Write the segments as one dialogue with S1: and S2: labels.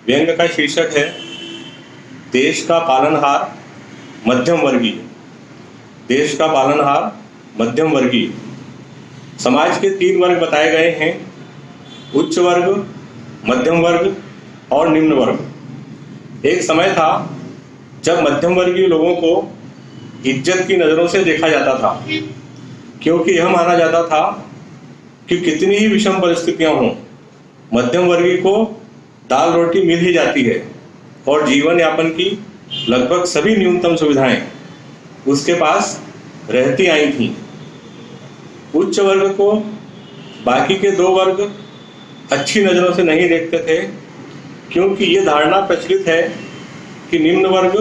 S1: व्यंग का शीर्षक है देश का पालनहार मध्यम वर्गीय। देश का पालनहार मध्यम वर्गीय। समाज के 3 वर्ग बताए गए हैं, उच्च वर्ग, मध्यम वर्ग और निम्न वर्ग। एक समय था जब मध्यम वर्गीय लोगों को इज्जत की नज़रों से देखा जाता था, क्योंकि यह माना जाता था कि कितनी ही विषम परिस्थितियां हों, मध्यम वर्गीय को दाल रोटी मिल ही जाती है और जीवन यापन की लगभग सभी न्यूनतम सुविधाएं उसके पास रहती आई थीं। उच्च वर्ग को बाकी के 2 वर्ग अच्छी नज़रों से नहीं देखते थे, क्योंकि ये धारणा प्रचलित है कि निम्न वर्ग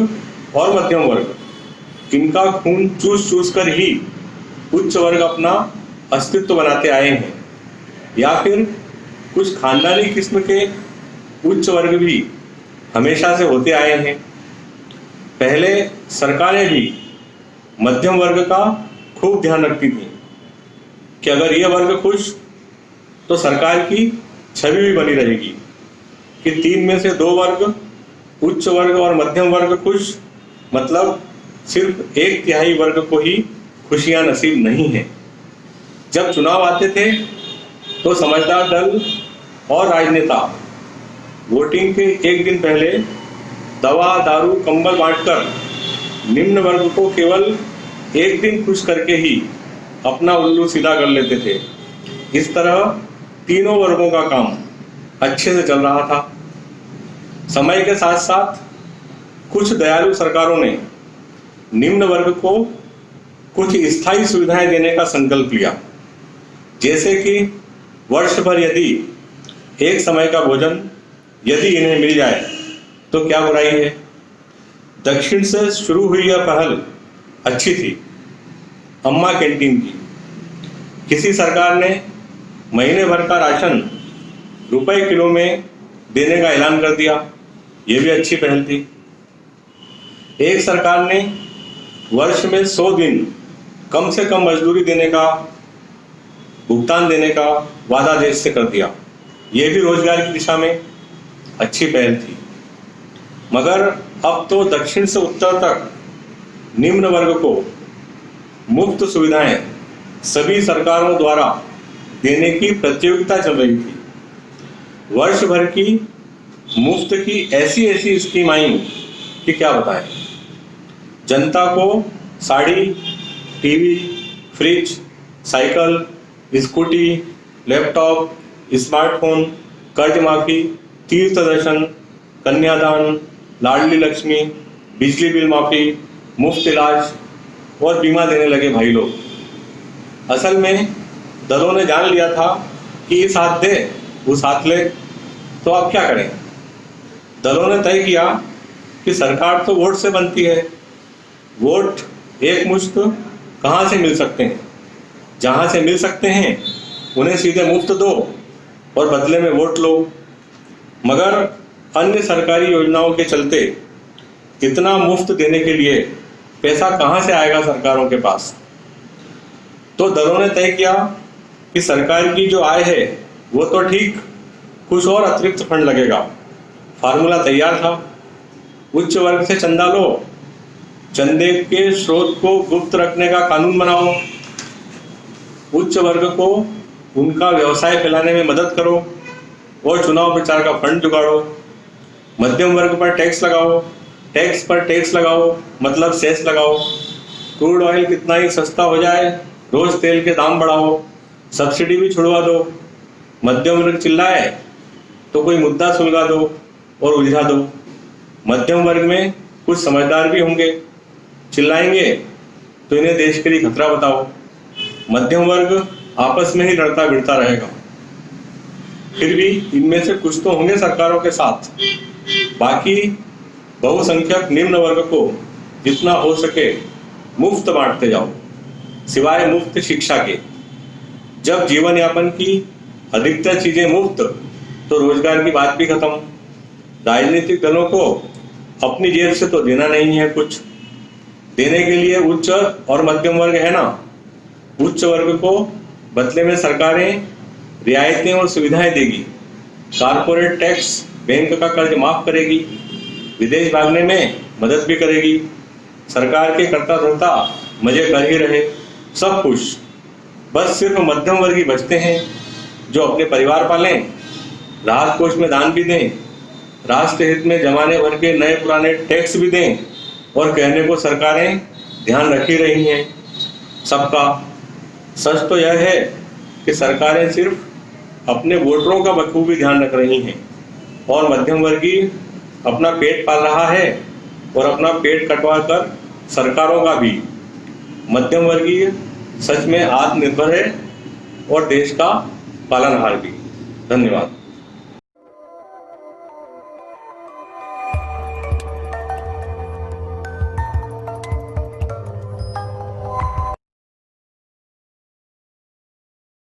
S1: और मध्यम वर्ग इनका खून चूस चूस कर ही उच्च वर्ग अपना अस्तित्व बनाते आए हैं, या फिर कुछ खानदानी किस्म के उच्च वर्ग भी हमेशा से होते आए हैं। पहले सरकारें भी मध्यम वर्ग का खूब ध्यान रखती थीं कि अगर यह वर्ग खुश तो सरकार की छवि भी बनी रहेगी कि 3 में से 2 वर्ग, उच्च वर्ग और मध्यम वर्ग खुश, मतलब सिर्फ 1/3 वर्ग को ही खुशियां नसीब नहीं है। जब चुनाव आते थे तो समझदार दल और राजनेता वोटिंग के 1 दिन पहले दवा, दारू, कंबल बांटकर निम्न वर्ग को केवल 1 दिन खुश करके ही अपना उल्लू सीधा कर लेते थे। इस तरह तीनों वर्गों का काम अच्छे से चल रहा था। समय के साथ साथ कुछ दयालु सरकारों ने निम्न वर्ग को कुछ स्थायी सुविधाएं देने का संकल्प लिया, जैसे कि वर्ष भर यदि एक समय का भोजन यदि इन्हें मिल जाए तो क्या बुराई है। दक्षिण से शुरू हुई यह पहल अच्छी थी। अम्मा कैंटीन की किसी सरकार ने महीने भर का राशन रुपए किलो में देने का ऐलान कर दिया, ये भी अच्छी पहल थी। एक सरकार ने वर्ष में 100 दिन कम से कम मजदूरी देने का, भुगतान देने का वादा देश से कर दिया, ये भी रोजगार की दिशा में अच्छी पहल थी। मगर अब तो दक्षिण से उत्तर तक निम्न वर्ग को मुफ्त सुविधाएं सभी सरकारों द्वारा देने की प्रतियोगिता चल रही थी। वर्ष भर की मुफ्त की ऐसी ऐसी स्कीम आई कि क्या बताएं। जनता को sari, TV, fridge, cycle, scooty, laptop, smartphone, कर्ज माफी, तीर्थ दर्शन, कन्यादान, लाडली लक्ष्मी, बिजली बिल माफी, मुफ्त इलाज और बीमा देने लगे भाई लोग। असल में दलों ने जान लिया था कि इस हाथ दे उस हाथ ले, तो अब क्या करें। दलों ने तय किया कि सरकार तो वोट से बनती है, वोट एक मुश्त कहाँ से मिल सकते हैं, जहाँ से मिल सकते हैं उन्हें सीधे मुफ्त दो और बदले में वोट लो। मगर अन्य सरकारी योजनाओं के चलते इतना मुफ्त देने के लिए पैसा कहाँ से आएगा सरकारों के पास। तो दलों ने तय किया कि सरकार की जो आय है वो तो ठीक, कुछ और अतिरिक्त फंड लगेगा। फार्मूला तैयार था। उच्च वर्ग से चंदा लो, चंदे के स्रोत को गुप्त रखने का कानून बनाओ, उच्च वर्ग को उनका व्यवसाय फैलाने में मदद करो और चुनाव प्रचार का फंड जुगाड़ो। मध्यम वर्ग पर टैक्स लगाओ, टैक्स पर टैक्स लगाओ मतलब सेस लगाओ। क्रूड ऑयल कितना ही सस्ता हो जाए, रोज तेल के दाम बढ़ाओ, सब्सिडी भी छुड़वा दो। मध्यम वर्ग चिल्लाए तो कोई मुद्दा सुलगा दो और उलझा दो। मध्यम वर्ग में कुछ समझदार भी होंगे, चिल्लाएंगे तो इन्हें देश के लिए खतरा बताओ। मध्यम वर्ग आपस में ही लड़ता भिड़ता रहेगा। फिर भी इनमें से कुछ तो होंगे सरकारों के साथ। बाकी बहुसंख्यक निम्न वर्ग को जितना हो सके मुफ्त बांटते जाओ, सिवाय मुफ्त शिक्षा के। जब जीवन यापन की अधिकतर चीजें मुफ्त तो रोजगार की बात भी खत्म। राजनीतिक दलों को अपनी जेब से तो देना नहीं है, कुछ देने के लिए उच्च और मध्यम वर्ग है ना। उच्च वर्ग को बदले में सरकारें रियायतें और सुविधाएं देगी। कारपोरेट टैक्स बैंक का कर्ज माफ करेगी, विदेश भागने में मदद भी करेगी, सरकार के कर्ता धर्ता मजे कर ही रहे, सब खुश। बस सिर्फ मध्यम वर्ग ही बचते हैं जो अपने परिवार पालें, राहत कोष में दान भी दें, राष्ट्र हित में जमाने भर के नए पुराने टैक्स भी दें और कहने को सरकारें ध्यान रख ही रही हैं सबका। सच तो यह है कि सरकारें सिर्फ अपने वोटरों का बखूबी ध्यान रख रही हैं और मध्यम वर्गीय अपना पेट पाल रहा है और अपना पेट कटवा कर सरकारों का भी। मध्यम वर्गीय सच में आत्मनिर्भर है और देश का पालनहार भी। धन्यवाद।